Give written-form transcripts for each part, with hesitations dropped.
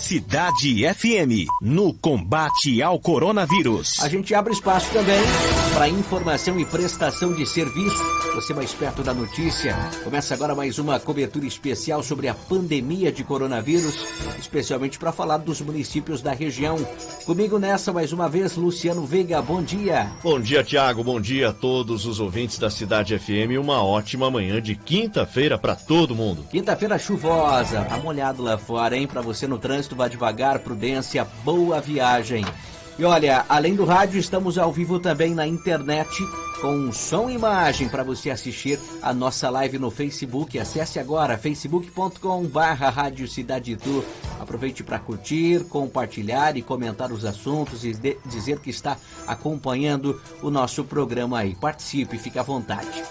Cidade FM, no combate ao coronavírus. A gente abre espaço também para informação e prestação de serviço. Você mais perto da notícia. Começa agora mais uma cobertura especial sobre a pandemia de coronavírus, especialmente para falar dos municípios da região. Comigo nessa, mais uma vez, Luciano Veiga. Bom dia. Bom dia, Tiago. Bom dia a todos os ouvintes da Cidade FM. Uma ótima manhã de quinta-feira para todo mundo. Quinta-feira chuvosa. Tá molhado lá fora, hein? Para você no trânsito, vá devagar, prudência, boa viagem. E olha, além do rádio, estamos ao vivo também na internet, com som e imagem para você assistir a nossa live no Facebook. Acesse agora facebook.com/Rádio Cidade Itu. Aproveite para curtir, compartilhar e comentar os assuntos e dizer que está acompanhando o nosso programa aí. Participe, fique à vontade.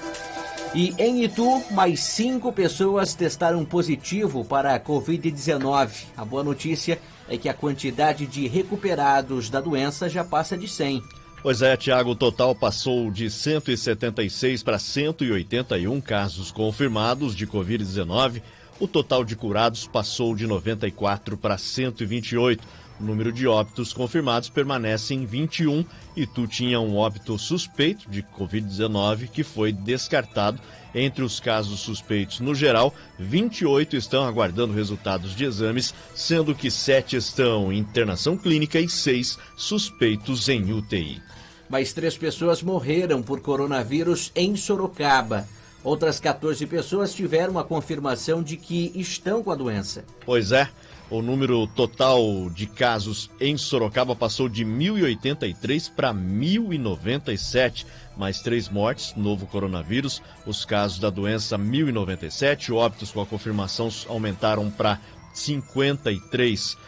E em Itu, mais 5 pessoas testaram positivo para a Covid-19. A boa notícia é que a quantidade de recuperados da doença já passa de 100. Pois é, Tiago, o total passou de 176 para 181 casos confirmados de Covid-19. O total de curados passou de 94 para 128. O número de óbitos confirmados permanece em 21. Itu tinha um óbito suspeito de Covid-19 que foi descartado. Entre os casos suspeitos no geral, 28 estão aguardando resultados de exames, sendo que 7 estão em internação clínica e 6 suspeitos em UTI. Mais 3 pessoas morreram por coronavírus em Sorocaba. Outras 14 pessoas tiveram a confirmação de que estão com a doença. Pois é. O número total de casos em Sorocaba passou de 1.083 para 1.097, mais 3 mortes, novo coronavírus. Os casos da doença, 1.097, óbitos com a confirmação aumentaram para 53.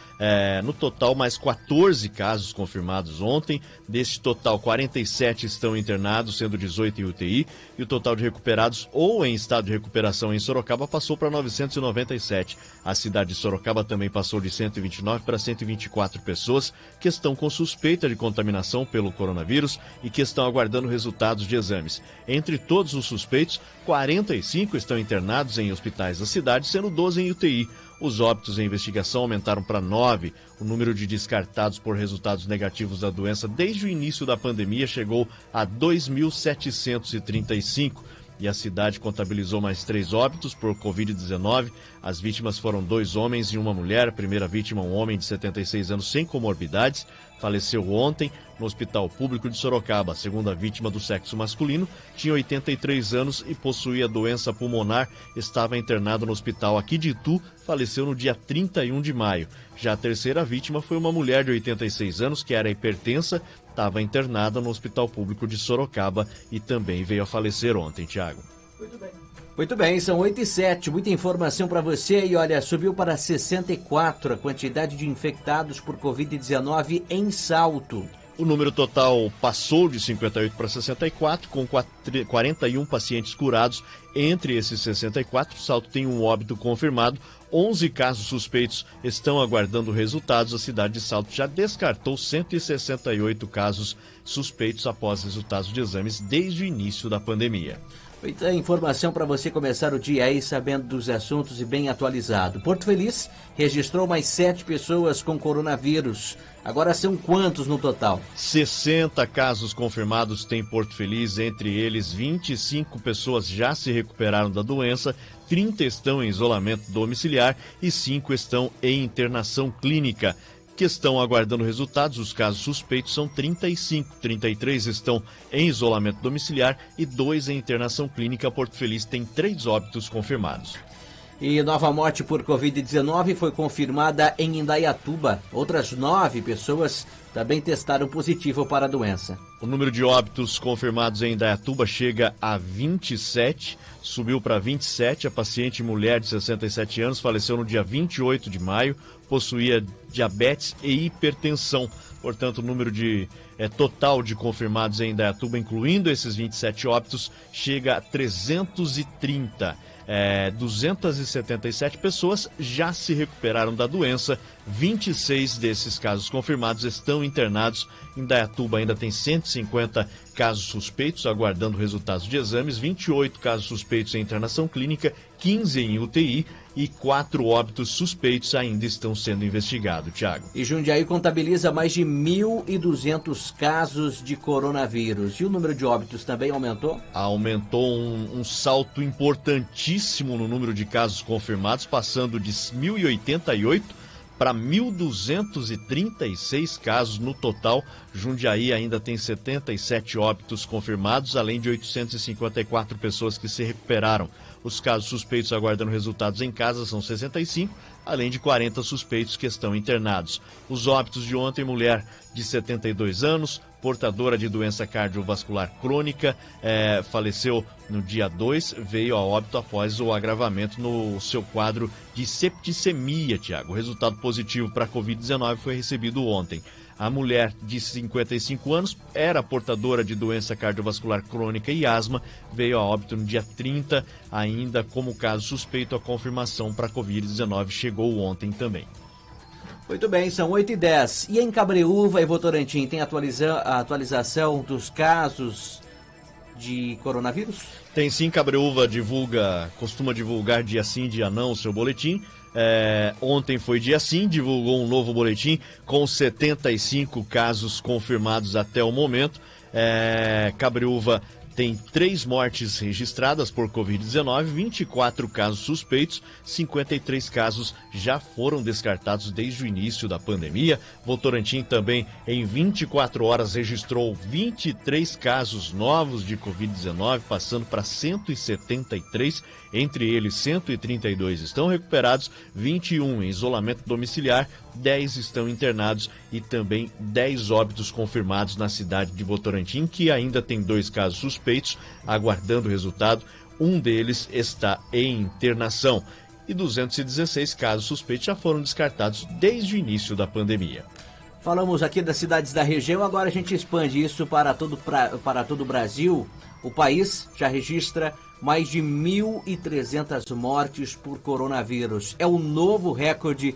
No total, mais 14 casos confirmados ontem. Deste total, 47 estão internados, sendo 18 em UTI. E o total de recuperados ou em estado de recuperação em Sorocaba passou para 997. A cidade de Sorocaba também passou de 129 para 124 pessoas que estão com suspeita de contaminação pelo coronavírus e que estão aguardando resultados de exames. Entre todos os suspeitos, 45 estão internados em hospitais da cidade, sendo 12 em UTI. Os óbitos em investigação aumentaram para 9. O número de descartados por resultados negativos da doença desde o início da pandemia chegou a 2.735. E a cidade contabilizou mais 3 óbitos por Covid-19. As vítimas foram 2 homens e uma mulher. A primeira vítima, um homem de 76 anos sem comorbidades, faleceu ontem no Hospital Público de Sorocaba. A segunda vítima, do sexo masculino, tinha 83 anos e possuía doença pulmonar. Estava internado no hospital aqui de Itu, faleceu no dia 31 de maio. Já a terceira vítima foi uma mulher de 86 anos que era hipertensa, estava internada no Hospital Público de Sorocaba e também veio a falecer ontem, Tiago. Muito bem, são 8h07, muita informação para você. E olha, subiu para 64 a quantidade de infectados por Covid-19 em Salto. O número total passou de 58 para 64, com 41 pacientes curados. Entre esses 64, o Salto tem um óbito confirmado. 11 casos suspeitos estão aguardando resultados. A cidade de Salto já descartou 168 casos suspeitos após resultados de exames desde o início da pandemia. Muita informação para você começar o dia aí sabendo dos assuntos e bem atualizado. Porto Feliz registrou mais 7 pessoas com coronavírus. Agora são quantos no total? 60 casos confirmados tem Porto Feliz, entre eles 25 pessoas já se recuperaram da doença, 30 estão em isolamento domiciliar e 5 estão em internação clínica, que estão aguardando resultados. Os casos suspeitos são 35, 33 estão em isolamento domiciliar e 2 em internação clínica. Porto Feliz tem 3 óbitos confirmados. E nova morte por Covid-19 foi confirmada em Indaiatuba. Outras 9 pessoas também testaram positivo para a doença. O número de óbitos confirmados em Indaiatuba chega a 27, subiu para 27. A paciente mulher de 67 anos faleceu no dia 28 de maio, possuía diabetes e hipertensão. Portanto, o número total de confirmados em Indaiatuba, incluindo esses 27 óbitos, chega a 330. 277 pessoas já se recuperaram da doença. 26 desses casos confirmados estão internados. Em Dayatuba ainda tem 150 casos suspeitos, aguardando resultados de exames, 28 casos suspeitos em internação clínica, 15 em UTI e 4 óbitos suspeitos ainda estão sendo investigados, Thiago. E Jundiaí contabiliza mais de 1.200 casos de coronavírus. E o número de óbitos também aumentou? Aumentou um salto importantíssimo no número de casos confirmados, passando de 1.088 para 1.236 casos no total. Jundiaí ainda tem 77 óbitos confirmados, além de 854 pessoas que se recuperaram. Os casos suspeitos aguardando resultados em casa são 65, além de 40 suspeitos que estão internados. Os óbitos de ontem: mulher de 72 anos, portadora de doença cardiovascular crônica, faleceu no dia 2, veio a óbito após o agravamento no seu quadro de septicemia, Tiago. O resultado positivo para a Covid-19 foi recebido ontem. A mulher de 55 anos era portadora de doença cardiovascular crônica e asma, veio a óbito no dia 30, ainda como caso suspeito. A confirmação para a Covid-19 chegou ontem também. Muito bem, são 8h10. E em Cabreúva e Votorantim, tem atualização dos casos de coronavírus? Tem sim. Cabreúva costuma divulgar dia sim, dia não o seu boletim. Ontem foi dia sim, divulgou um novo boletim com 75 casos confirmados até o momento. Cabreúva tem 3 mortes registradas por Covid-19, 24 casos suspeitos, 53 casos já foram descartados desde o início da pandemia. Votorantim também, em 24 horas, registrou 23 casos novos de Covid-19, passando para 173, entre eles 132 estão recuperados, 21 em isolamento domiciliar, 10 estão internados e também 10 óbitos confirmados na cidade de Votorantim, que ainda tem 2 casos suspeitos, aguardando o resultado. Um deles está em internação. E 216 casos suspeitos já foram descartados desde o início da pandemia. Falamos aqui das cidades da região, agora a gente expande isso para todo o Brasil. O país já registra mais de 1.300 mortes por coronavírus. É o novo recorde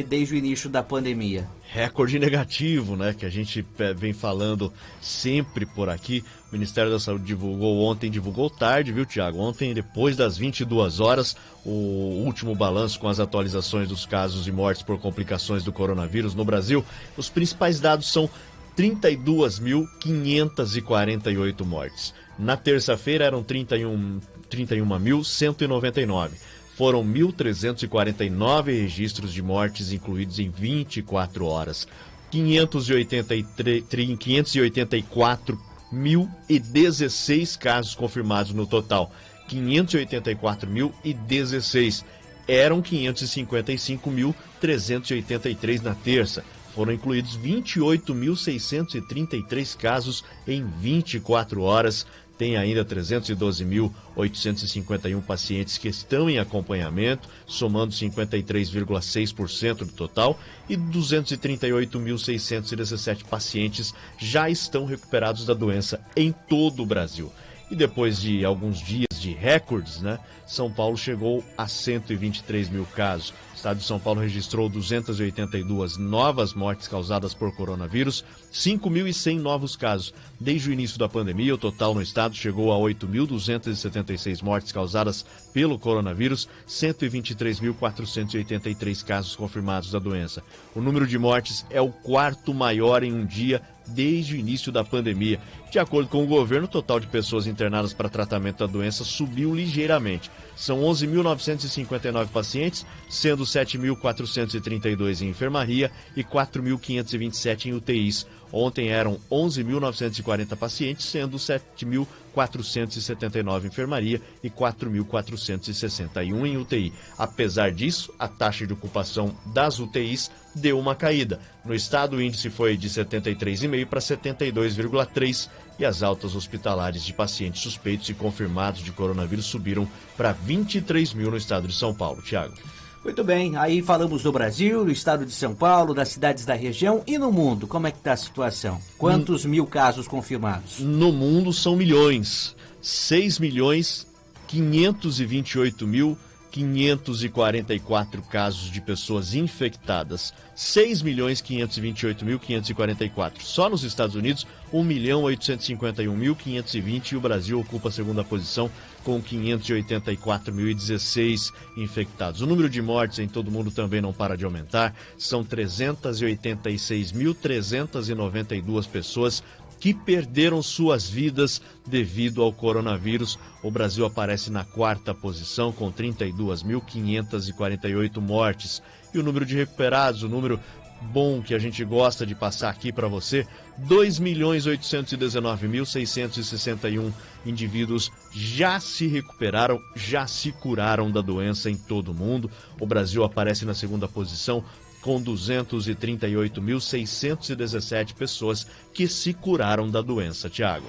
desde o início da pandemia. Recorde negativo, né? Que a gente vem falando sempre por aqui. O Ministério da Saúde divulgou tarde, viu, Tiago? Ontem, depois das 22 horas, o último balanço com as atualizações dos casos e mortes por complicações do coronavírus no Brasil. Os principais dados são 32.548 mortes. Na terça-feira eram 31.199. Foram 1.349 registros de mortes incluídos em 24 horas. 584.016 casos confirmados no total. 584.016. Eram 555.383 na terça. Foram incluídos 28.633 casos em 24 horas. Tem ainda 312.851 pacientes que estão em acompanhamento, somando 53,6% do total, e 238.617 pacientes já estão recuperados da doença em todo o Brasil. E depois de alguns dias de recordes, né, São Paulo chegou a 123 mil casos. O estado de São Paulo registrou 282 novas mortes causadas por coronavírus, 5.100 novos casos. Desde o início da pandemia, o total no estado chegou a 8.276 mortes causadas pelo coronavírus, 123.483 casos confirmados da doença. O número de mortes é o 4º maior em um dia desde o início da pandemia. De acordo com o governo, o total de pessoas internadas para tratamento da doença subiu ligeiramente. São 11.959 pacientes, sendo 7.432 em enfermaria e 4.527 em UTIs. Ontem eram 11.940 pacientes, sendo 7.479 em enfermaria e 4.461 em UTI. Apesar disso, a taxa de ocupação das UTIs deu uma caída. No estado, o índice foi de 73,5 para 72,3 e as altas hospitalares de pacientes suspeitos e confirmados de coronavírus subiram para 23 mil no estado de São Paulo. Tiago. Muito bem, aí falamos do Brasil, do estado de São Paulo, das cidades da região e no mundo. Como é que está a situação? Quantos mil casos confirmados? No mundo são milhões. 6.528.000 544 casos de pessoas infectadas, 6.528.544. Só nos Estados Unidos, 1.851.520 e o Brasil ocupa a segunda posição com 584.016 infectados. O número de mortes em todo o mundo também não para de aumentar, são 386.392 pessoas que perderam suas vidas devido ao coronavírus. O Brasil aparece na quarta posição com 32.548 mortes. E o número de recuperados, o número bom que a gente gosta de passar aqui para você, 2.819.661 indivíduos já se recuperaram, já se curaram da doença em todo o mundo. O Brasil aparece na segunda posição com 238.617 pessoas que se curaram da doença, Tiago.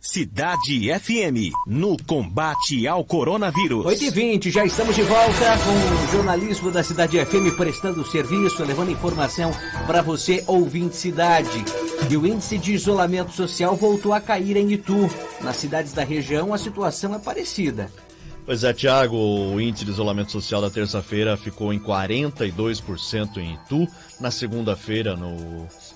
Cidade FM, no combate ao coronavírus. 8h20, já estamos de volta com o jornalismo da Cidade FM prestando serviço, levando informação para você, ouvinte cidade. E o índice de isolamento social voltou a cair em Itu. Nas cidades da região, a situação é parecida. Pois é, Tiago, o índice de isolamento social da terça-feira ficou em 42% em Itu. Na segunda-feira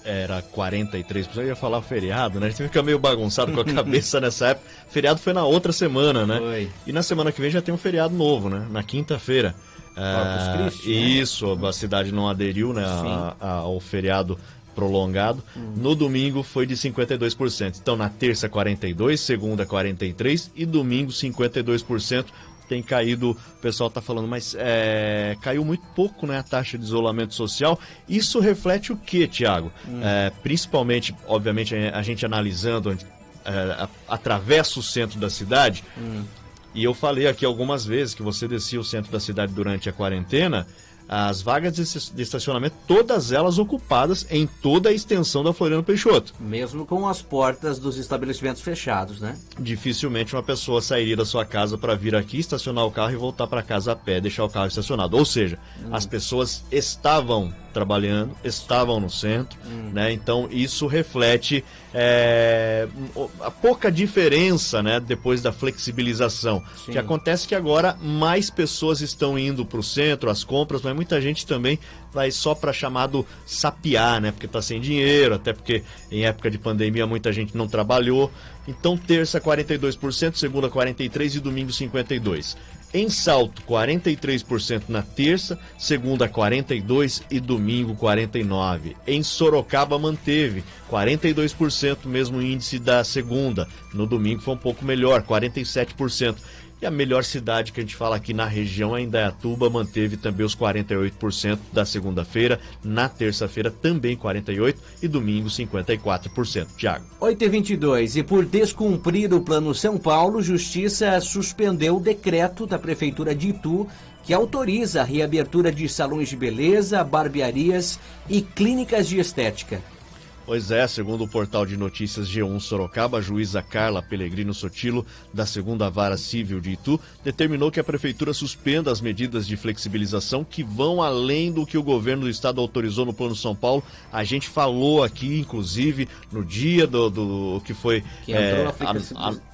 era 43%. Eu ia falar feriado, né? A gente fica meio bagunçado com a cabeça nessa época. Feriado foi na outra semana, né? Foi. E na semana que vem já tem um feriado novo, né? Na quinta-feira. Corpus Christi, isso, a cidade não aderiu, né, ao feriado prolongado. No domingo foi de 52%. Então na terça 42%, segunda 43% e domingo 52%. Tem caído, o pessoal está falando, mas caiu muito pouco, né, a taxa de isolamento social. Isso reflete o quê, Tiago? Principalmente, obviamente, a gente analisando, atravessa o centro da cidade. E eu falei aqui algumas vezes que você descia o centro da cidade durante a quarentena, as vagas de estacionamento, todas elas ocupadas em toda a extensão da Floriano Peixoto. Mesmo com as portas dos estabelecimentos fechados, né? Dificilmente uma pessoa sairia da sua casa para vir aqui, estacionar o carro e voltar para casa a pé, deixar o carro estacionado. Ou seja, as pessoas estavam trabalhando, estavam no centro, né? Então isso reflete a pouca diferença, né, depois da flexibilização. Sim. Que acontece que agora mais pessoas estão indo para o centro, as compras, mas muita gente também vai só para chamado sapear, né? Porque está sem dinheiro, até porque em época de pandemia muita gente não trabalhou. Então terça 42%, segunda 43% e domingo 52%. Em Salto, 43% na terça, segunda 42% e domingo 49%. Em Sorocaba manteve 42%, mesmo índice da segunda. No domingo foi um pouco melhor, 47%. E a melhor cidade que a gente fala aqui na região é Indaiatuba, manteve também os 48% da segunda-feira, na terça-feira também 48% e domingo 54%. Tiago. 8h22, e por descumprir o Plano São Paulo, Justiça suspendeu o decreto da Prefeitura de Itu que autoriza a reabertura de salões de beleza, barbearias e clínicas de estética. Pois é, segundo o portal de notícias G1 Sorocaba, a juíza Carla Pellegrino Sotilo, da 2ª Vara Civil de Itu, determinou que a prefeitura suspenda as medidas de flexibilização que vão além do que o governo do estado autorizou no Plano São Paulo. A gente falou aqui, inclusive, no dia do que foi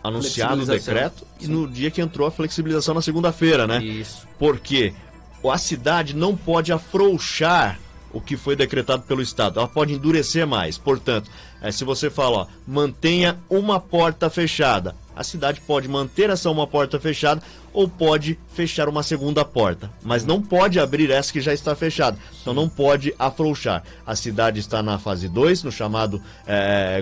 anunciado o decreto, e no dia que entrou a flexibilização na segunda-feira, né? Isso. Porque a cidade não pode afrouxar o que foi decretado pelo Estado. Ela pode endurecer mais. Portanto, se você fala, mantenha uma porta fechada, a cidade pode manter essa uma porta fechada ou pode fechar uma segunda porta, mas não pode abrir essa que já está fechada. Então não pode afrouxar. A cidade está na fase 2, no chamado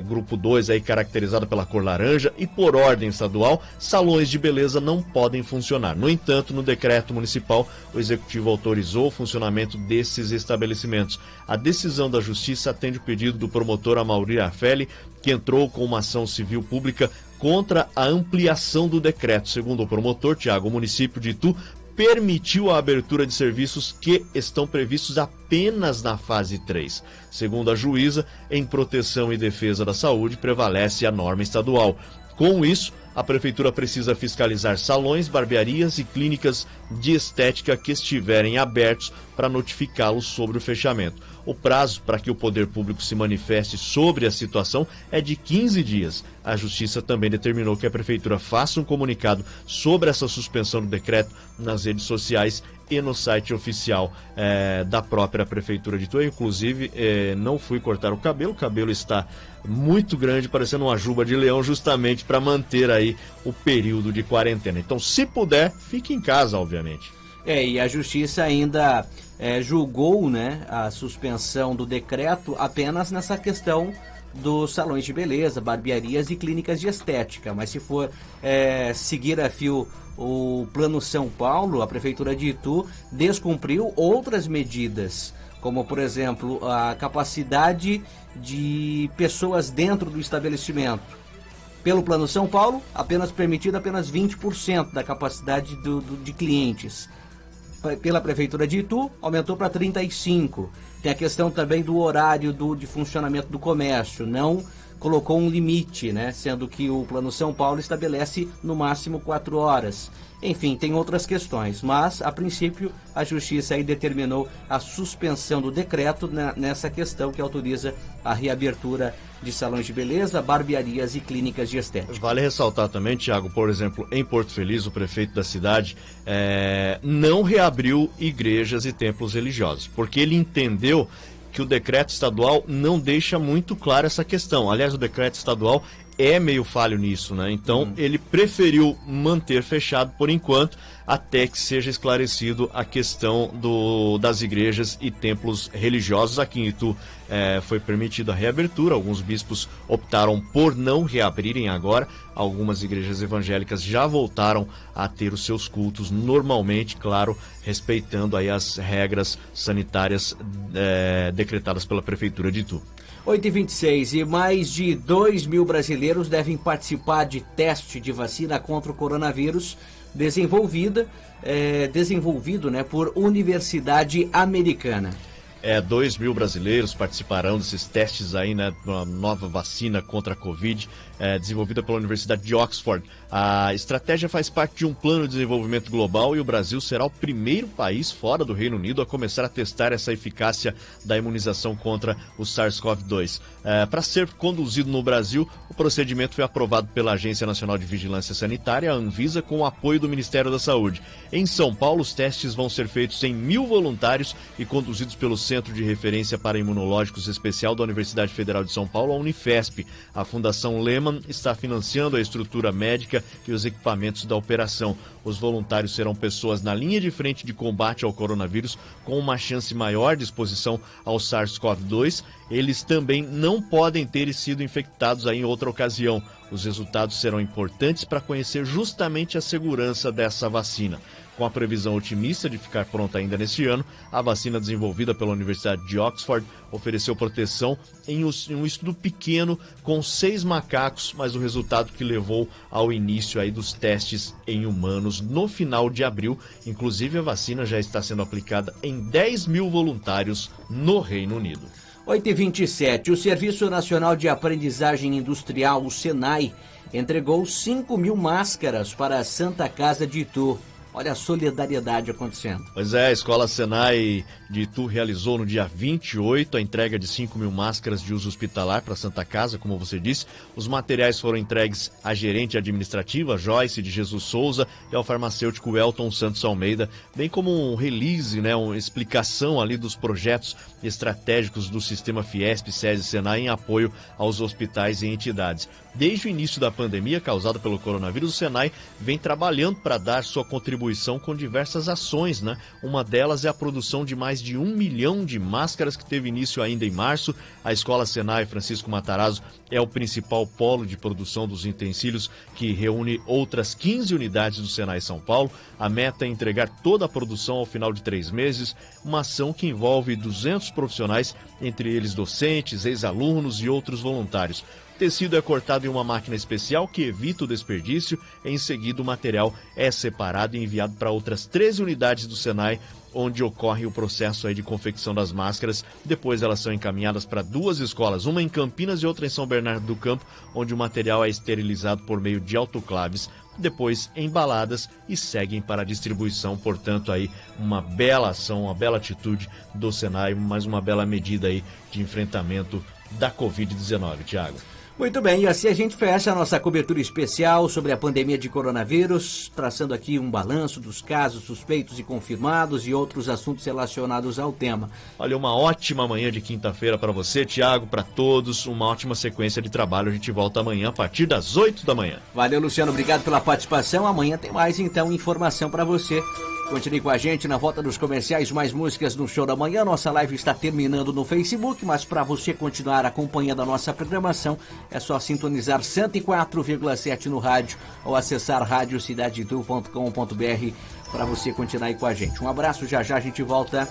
grupo 2, aí caracterizado pela cor laranja, e por ordem estadual, salões de beleza não podem funcionar. No entanto, no decreto municipal, o executivo autorizou o funcionamento desses estabelecimentos. A decisão da Justiça atende o pedido do promotor Amaury Arfelli, que entrou com uma ação civil pública contra a ampliação do decreto. Segundo o promotor, Tiago, o município de Itu permitiu a abertura de serviços que estão previstos apenas na fase 3. Segundo a juíza, em proteção e defesa da saúde, prevalece a norma estadual. Com isso, A prefeitura precisa fiscalizar salões, barbearias e clínicas de estética que estiverem abertos para notificá-los sobre o fechamento. O prazo para que o poder público se manifeste sobre a situação é de 15 dias. A Justiça também determinou que a prefeitura faça um comunicado sobre essa suspensão do decreto nas redes sociais e no site oficial da própria Prefeitura de Itu. Inclusive, não fui cortar o cabelo está muito grande, parecendo uma juba de leão, justamente para manter aí o período de quarentena. Então, se puder, fique em casa, obviamente. E a Justiça ainda julgou, né, a suspensão do decreto apenas nessa questão dos salões de beleza, barbearias e clínicas de estética. Mas se for seguir a fio o Plano São Paulo, a Prefeitura de Itu descumpriu outras medidas, como, por exemplo, a capacidade de pessoas dentro do estabelecimento. Pelo Plano São Paulo, permitido apenas 20% da capacidade de clientes. Pela Prefeitura de Itu, aumentou para 35%. Tem a questão também do horário de funcionamento do comércio. Não colocou um limite, né? Sendo que o Plano São Paulo estabelece no máximo 4 horas. Enfim, tem outras questões, mas, a princípio, a Justiça aí determinou a suspensão do decreto nessa questão que autoriza a reabertura de salões de beleza, barbearias e clínicas de estética. Vale ressaltar também, Tiago, por exemplo, em Porto Feliz, o prefeito da cidade não reabriu igrejas e templos religiosos, porque ele entendeu que o decreto estadual não deixa muito claro essa questão. Aliás, o decreto estadual é meio falho nisso, né? Então, ele preferiu manter fechado por enquanto, até que seja esclarecido a questão das igrejas e templos religiosos. Aqui em Itu foi permitida a reabertura, alguns bispos optaram por não reabrirem agora, algumas igrejas evangélicas já voltaram a ter os seus cultos normalmente, claro, respeitando aí as regras sanitárias decretadas pela Prefeitura de Itu. 8h26, e mais de 2.000 brasileiros devem participar de teste de vacina contra o coronavírus desenvolvido, né, por Universidade Americana. 2.000 brasileiros participarão desses testes aí, né, uma nova vacina contra a Covid, desenvolvida pela Universidade de Oxford. A estratégia faz parte de um plano de desenvolvimento global e o Brasil será o primeiro país fora do Reino Unido a começar a testar essa eficácia da imunização contra o SARS-CoV-2. Para ser conduzido no Brasil, o procedimento foi aprovado pela Agência Nacional de Vigilância Sanitária, a Anvisa, com o apoio do Ministério da Saúde. Em São Paulo, os testes vão ser feitos em 1.000 voluntários e conduzidos pelo Centro de Referência para Imunológicos Especial da Universidade Federal de São Paulo, a Unifesp. A Fundação Lehman está financiando a estrutura médica e os equipamentos da operação. Os voluntários serão pessoas na linha de frente de combate ao coronavírus, com uma chance maior de exposição ao SARS-CoV-2. Eles também não podem ter sido infectados em outra ocasião. Os resultados serão importantes para conhecer justamente a segurança dessa vacina. Com a previsão otimista de ficar pronta ainda neste ano, a vacina desenvolvida pela Universidade de Oxford ofereceu proteção em um estudo pequeno com 6 macacos, mas o resultado que levou ao início aí dos testes em humanos no final de abril. Inclusive, a vacina já está sendo aplicada em 10.000 voluntários no Reino Unido. 8h27, o Serviço Nacional de Aprendizagem Industrial, o SENAI, entregou 5.000 máscaras para a Santa Casa de Itu. Olha a solidariedade acontecendo. Pois é, a Escola Senai de Itu realizou no dia 28 a entrega de 5.000 máscaras de uso hospitalar para a Santa Casa, como você disse. Os materiais foram entregues à gerente administrativa, Joyce de Jesus Souza, e ao farmacêutico Elton Santos Almeida, bem como um release, né, uma explicação ali dos projetos estratégicos do sistema Fiesp, SESI e Senai em apoio aos hospitais e entidades. Desde o início da pandemia causada pelo coronavírus, o Senai vem trabalhando para dar sua contribuição com diversas ações, né? Uma delas é a produção de mais de 1 milhão de máscaras, que teve início ainda em março. A Escola Senai Francisco Matarazzo é o principal polo de produção dos utensílios, que reúne outras 15 unidades do Senai São Paulo. A meta é entregar toda a produção ao final de 3 meses, uma ação que envolve 200 profissionais, entre eles docentes, ex-alunos e outros voluntários. O tecido é cortado em uma máquina especial que evita o desperdício. Em seguida, o material é separado e enviado para outras 13 unidades do Senai onde ocorre o processo aí de confecção das máscaras. Depois elas são encaminhadas para 2 escolas, uma em Campinas e outra em São Bernardo do Campo, onde o material é esterilizado por meio de autoclaves, depois embaladas e seguem para a distribuição. Portanto, aí uma bela ação, uma bela atitude do Senai, mais uma bela medida aí de enfrentamento da Covid-19, Tiago. Muito bem, e assim a gente fecha a nossa cobertura especial sobre a pandemia de coronavírus, traçando aqui um balanço dos casos suspeitos e confirmados e outros assuntos relacionados ao tema. Olha, uma ótima manhã de quinta-feira para você, Tiago, para todos, uma ótima sequência de trabalho. A gente volta amanhã a partir das 8 da manhã. Valeu, Luciano, obrigado pela participação. Amanhã tem mais, então, informação para você. Continue com a gente na volta dos comerciais, mais músicas no Show da Manhã. Nossa live está terminando no Facebook, mas para você continuar acompanhando a nossa programação, é só sintonizar 104,7 no rádio ou acessar radiocidade.com.br para você continuar aí com a gente. Um abraço, já já a gente volta.